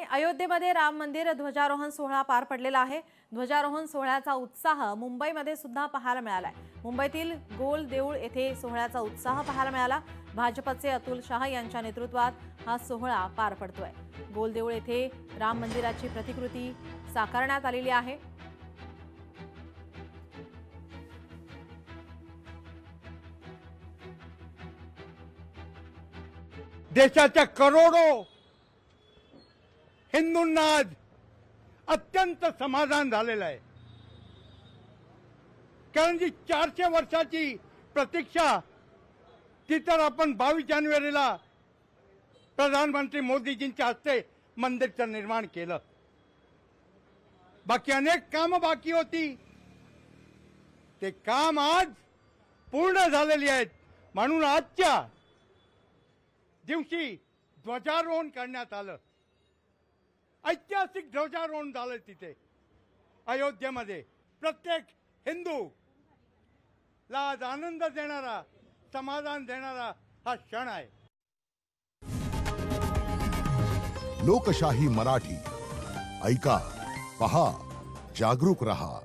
अयोध्येमध्ये राम मंदिर ध्वजारोहण सोहळा पार पडलेला आहे। ध्वजारोहण सोहळ्याचा उत्साह मुंबईमध्ये सुद्धा पाहायला मिळालाय। मुंबईतील गोल देऊळ येथे सोहळ्याचा उत्साह पाहायला मिळाला। भाजपचे अतुल शाह यांच्या नेतृत्वात हा सोहळा पार पडतोय। गोल देऊळ येथे राम मंदिराची प्रतिकृती साकारण्यात आलेली आहे। देशाच्या करोडो हिंदूंना आज अत्यंत समाधान झालेलं आहे, कारण जी 400 वर्षाची प्रतीक्षा ती तर आपण 22 जानेवारीला प्रधानमंत्री मोदीजींच्या हस्ते मंदिरचं निर्माण केलं। बाकी अनेक कामं बाकी होती, ते काम आज पूर्ण झालेली आहेत। म्हणून आजच्या दिवशी ध्वजारोहण करण्यात आलं। ऐतिहासिक ध्वजारोहण झालं तिथे अयोध्येमध्ये। प्रत्येक हिंदू ला आज आनंद देणारा, समाधान देणारा हा क्षण आहे। लोकशाही मराठी ऐका, पहा, जागरूक रहा।